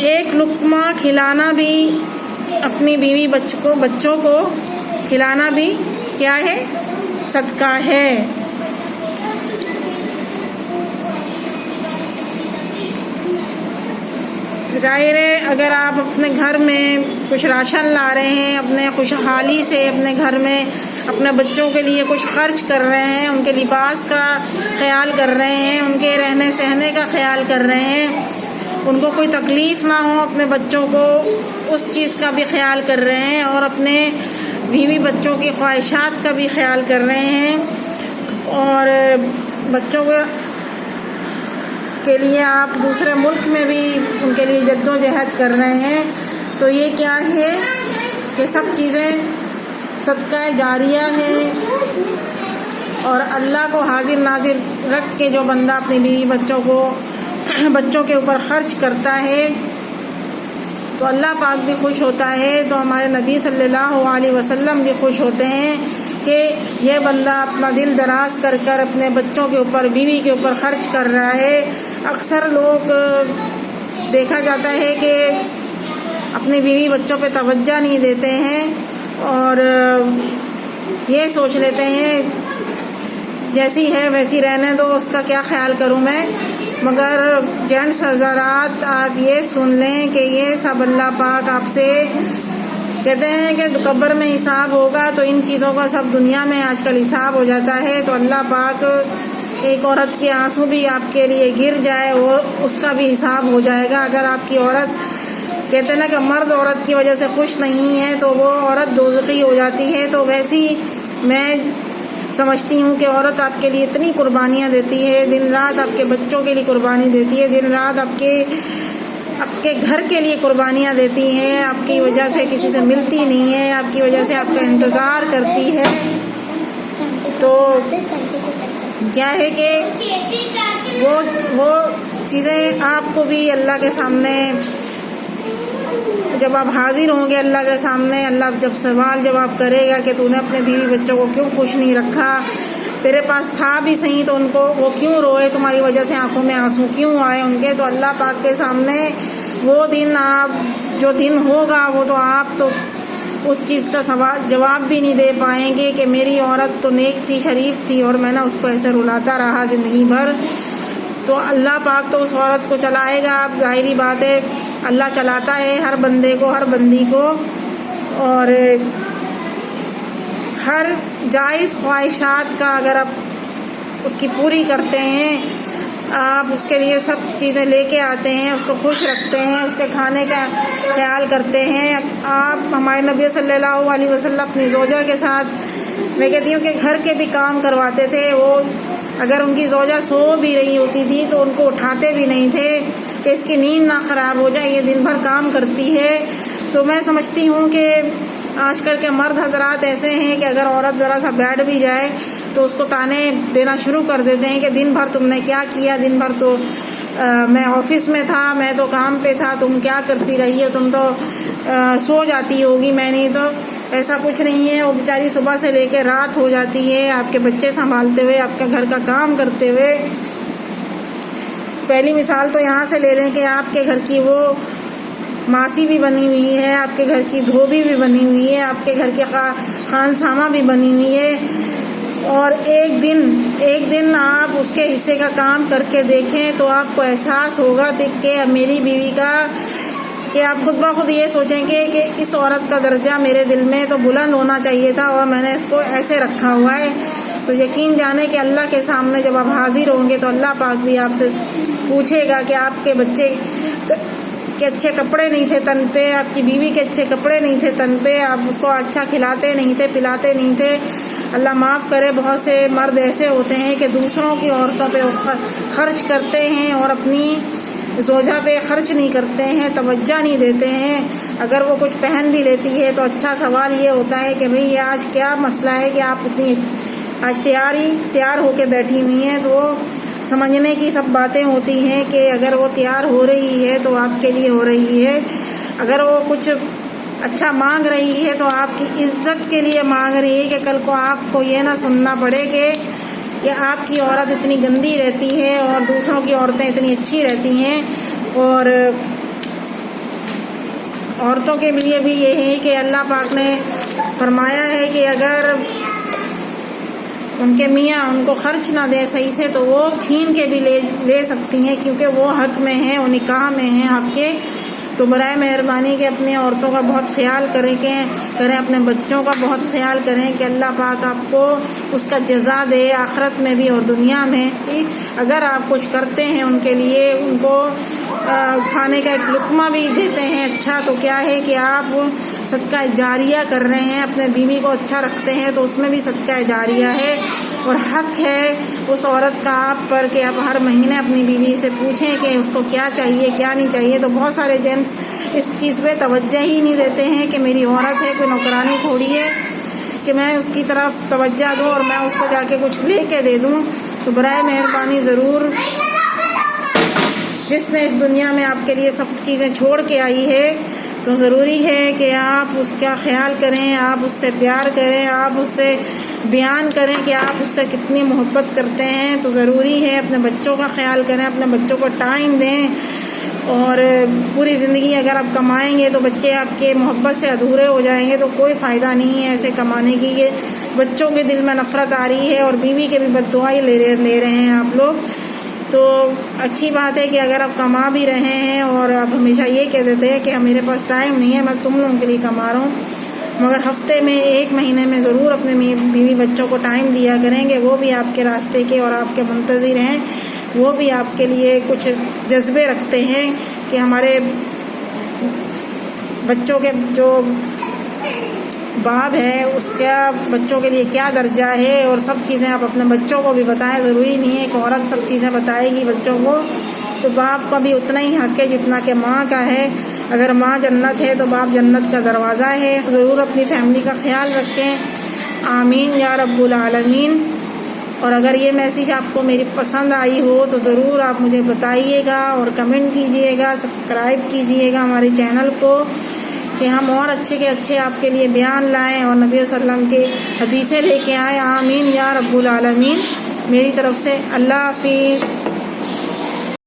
ایک لقمہ کھلانا بھی اپنی بیوی بچوں کو کھلانا بھی کیا ہے؟ صدقہ ہے۔ ظاہر ہے اگر آپ اپنے گھر میں کچھ راشن لا رہے ہیں، اپنے خوشحالی سے اپنے گھر میں اپنے بچوں کے لیے کچھ خرچ کر رہے ہیں، ان کے لباس کا خیال کر رہے ہیں، ان کے رہنے سہنے کا خیال کر رہے ہیں، ان کو کوئی تکلیف نہ ہو، اپنے بچوں کو اس چیز کا بھی خیال کر رہے ہیں اور اپنے بیوی بچوں کی خواہشات کا بھی خیال کر رہے ہیں اور بچوں کے لیے آپ دوسرے ملک میں بھی ان کے لیے جد و جہد کر رہے ہیں، تو یہ کیا ہے کہ سب چیزیں صدقہ جاریہ ہے۔ اور اللہ کو حاضر ناظر رکھ کے جو بندہ اپنی بیوی بچوں کے اوپر خرچ کرتا ہے تو اللہ پاک بھی خوش ہوتا ہے، تو ہمارے نبی صلی اللہ علیہ وسلم بھی خوش ہوتے ہیں کہ یہ بندہ اپنا دل دراز کر کر اپنے بچوں کے اوپر بیوی کے اوپر خرچ کر رہا ہے۔ اکثر لوگ دیکھا جاتا ہے کہ اپنی بیوی بچوں پہ توجہ نہیں دیتے ہیں اور یہ سوچ لیتے ہیں جیسی ہے ویسی رہنے دو، اس کا کیا خیال کروں میں۔ مگر جینٹس حضرات آپ یہ سن لیں کہ یہ سب اللہ پاک آپ سے کہتے ہیں کہ قبر میں حساب ہوگا، تو ان چیزوں کا سب دنیا میں آج کل حساب ہو جاتا ہے، تو اللہ پاک ایک عورت کے آنسو بھی آپ کے لیے گر جائے اور اس کا بھی حساب ہو جائے گا۔ اگر آپ کی عورت کہتے ہیں نا کہ مرد عورت کی وجہ سے خوش نہیں ہے تو وہ عورت دوزخی ہو جاتی ہے، تو ویسی میں سمجھتی ہوں کہ عورت آپ کے لیے اتنی قربانیاں دیتی ہے، دن رات آپ کے بچوں کے لیے قربانی دیتی ہے، دن رات آپ کے گھر کے لیے قربانیاں دیتی ہیں، آپ کی وجہ سے کسی سے ملتی نہیں ہے، آپ کی وجہ سے آپ کا انتظار کرتی ہے، تو کیا ہے کہ وہ چیزیں آپ کو بھی اللہ کے سامنے جب آپ حاضر ہوں گے اللہ کے سامنے، اللہ جب سوال جواب کرے گا کہ تو نے اپنے بیوی بچوں کو کیوں خوش نہیں رکھا، تیرے پاس تھا بھی صحیح تو ان کو وہ کیوں روئے، تمہاری وجہ سے آنکھوں میں آنسو کیوں آئے ان کے، تو اللہ پاک کے سامنے وہ دن جو دن ہوگا وہ تو آپ تو اس چیز کا جواب بھی نہیں دے پائیں گے کہ میری عورت تو نیک تھی، شریف تھی اور میں نے اس کو ایسے رلاتا رہا زندگی بھر۔ تو اللہ پاک تو اس عورت کو چلائے گا، ظاہری بات ہے اللہ چلاتا ہے ہر بندے کو، ہر بندی کو، اور ہر جائز خواہشات کا اگر آپ اس کی پوری کرتے ہیں، آپ اس کے لیے سب چیزیں لے کے آتے ہیں، اس کو خوش رکھتے ہیں، اس کے کھانے کا خیال کرتے ہیں۔ آپ ہمارے نبی صلی اللہ علیہ وسلم اپنی زوجہ کے ساتھ میں کہتی ہوں کہ گھر کے بھی کام کرواتے تھے، وہ اگر ان کی زوجہ سو بھی رہی ہوتی تھی تو ان کو اٹھاتے بھی نہیں تھے کہ اس کی نیند نہ خراب ہو جائے، یہ دن بھر کام کرتی ہے۔ تو میں سمجھتی ہوں کہ آج کل کے مرد حضرات ایسے ہیں کہ اگر عورت ذرا سا بیٹھ بھی جائے تو اس کو تانے دینا شروع کر دیتے ہیں کہ دن بھر تم نے کیا کیا، دن بھر تو میں آفس میں تھا، میں تو کام پہ تھا، تم کیا کرتی رہی ہو، تم تو سو جاتی ہوگی، میں نہیں۔ تو ایسا کچھ نہیں ہے، وہ بیچاری صبح سے لے کے رات ہو جاتی ہے آپ کے بچے سنبھالتے ہوئے، آپ کے گھر کا کام کرتے ہوئے۔ پہلی مثال تو یہاں سے لے لیں کہ آپ کے گھر کی وہ ماسی بھی بنی ہوئی ہے، آپ کے گھر کی دھوبی بھی بنی ہوئی ہے، آپ کے گھر کے خانسامہ بھی بنی ہوئی ہے، اور ایک دن آپ اس کے حصے کا کام کر کے دیکھیں تو آپ کو احساس ہوگا کہ میری بیوی کا، کہ آپ خود بخود یہ سوچیں گے کہ اس عورت کا درجہ میرے دل میں تو بلند ہونا چاہیے تھا اور میں نے اس کو ایسے رکھا ہوا ہے۔ تو یقین جانے کہ اللہ کے سامنے جب آپ حاضر ہوں گے تو اللہ پاک بھی آپ سے پوچھے گا کہ آپ کے بچے کے اچھے کپڑے نہیں تھے تن پہ، آپ کی بیوی کے اچھے کپڑے نہیں تھے تن پہ، آپ اس کو اچھا کھلاتے نہیں تھے، پلاتے نہیں تھے۔ اللہ معاف کرے، بہت سے مرد ایسے ہوتے ہیں کہ دوسروں کی عورتوں پہ خرچ کرتے ہیں اور اپنی زوجہ پہ خرچ نہیں کرتے ہیں، توجہ نہیں دیتے ہیں۔ اگر وہ کچھ پہن بھی لیتی ہے تو اچھا سوال یہ ہوتا ہے کہ بھئی آج کیا مسئلہ ہے کہ آپ اتنی آج تیار ہو کے بیٹھی ہوئی ہیں، تو وہ سمجھنے کی سب باتیں ہوتی ہیں کہ اگر وہ تیار ہو رہی ہے تو آپ کے لیے ہو رہی ہے، اگر وہ کچھ اچھا مانگ رہی ہے تو آپ کی عزت کے لیے مانگ رہی ہے کہ کل کو آپ کو یہ نہ سننا پڑے کہ آپ کی عورت اتنی گندی رہتی ہے اور دوسروں کی عورتیں اتنی اچھی رہتی ہیں۔ اور عورتوں کے لیے بھی یہ ہے کہ اللہ پاک نے فرمایا ہے کہ اگر ان کے میاں ان کو خرچ نہ دے صحیح سے تو وہ چھین کے بھی لے سکتی ہیں، کیونکہ وہ حق میں ہیں، وہ نکاح میں ہیں آپ کے۔ تو برائے مہربانی کہ اپنی عورتوں کا بہت خیال کریں، اپنے بچوں کا بہت خیال کریں کہ اللہ پاک آپ کو اس کا جزا دے آخرت میں بھی اور دنیا میں بھی۔ اگر آپ کچھ کرتے ہیں ان کے لیے، ان کو کھانے کا ایک لقمہ بھی دیتے ہیں اچھا، تو کیا ہے کہ آپ صدقہ جاریہ کر رہے ہیں، اپنے بیوی کو اچھا رکھتے ہیں تو اس میں بھی صدقہ جاریہ ہے۔ اور حق ہے اس عورت کا آپ پر کہ آپ ہر مہینے اپنی بیوی سے پوچھیں کہ اس کو کیا چاہیے کیا نہیں چاہیے۔ تو بہت سارے جینٹس اس چیز پہ توجہ ہی نہیں دیتے ہیں کہ میری عورت ہے، کوئی نوکرانی تھوڑی ہے کہ میں اس کی طرف توجہ دوں اور میں اس کو جا کے کچھ لے کے دے دوں۔ تو برائے مہربانی ضرور، جس نے اس دنیا میں آپ کے لیے سب چیزیں چھوڑ کے آئی ہے تو ضروری ہے کہ آپ اس کا خیال کریں، آپ اس سے پیار کریں، آپ اس سے بیان کریں کہ آپ اس سے کتنی محبت کرتے ہیں۔ تو ضروری ہے اپنے بچوں کا خیال کریں، اپنے بچوں کو ٹائم دیں۔ اور پوری زندگی اگر آپ کمائیں گے تو بچے آپ کے محبت سے ادھورے ہو جائیں گے، تو کوئی فائدہ نہیں ہے ایسے کمانے کی کہ بچوں کے دل میں نفرت آ رہی ہے اور بیوی کے بھی بد دعائی لے رہے ہیں آپ لوگ۔ تو اچھی بات ہے کہ اگر آپ کما بھی رہے ہیں اور آپ ہمیشہ یہ کہہ دیتے ہیں کہ میرے پاس ٹائم نہیں ہے، میں تم لوگوں کے لیے کما رہا ہوں، مگر ہفتے میں ایک مہینے میں ضرور اپنے بیوی بچوں کو ٹائم دیا کریں گے، وہ بھی آپ کے راستے کے اور آپ کے منتظر ہیں، وہ بھی آپ کے لیے کچھ جذبے رکھتے ہیں کہ ہمارے بچوں کے جو باپ ہے اس کا بچوں کے لیے کیا درجہ ہے، اور سب چیزیں آپ اپنے بچوں کو بھی بتائیں۔ ضروری نہیں ہے کہ عورت سب چیزیں بتائے گی بچوں کو، تو باپ کا بھی اتنا ہی حق ہے جتنا کہ ماں کا ہے۔ اگر ماں جنت ہے تو باپ جنت کا دروازہ ہے۔ ضرور اپنی فیملی کا خیال رکھیں، آمین یا رب العالمین۔ اور اگر یہ میسیج آپ کو میری پسند آئی ہو تو ضرور آپ مجھے بتائیے گا اور کمنٹ کیجئے گا، سبسکرائب کیجئے گا ہمارے چینل کو کہ ہم اور اچھے کے اچھے آپ کے لیے بیان لائیں اور نبی صلی اللہ علیہ وسلم کے حدیثیں لے کے آئیں۔ آمین یا رب العالمین۔ میری طرف سے اللہ حافظ۔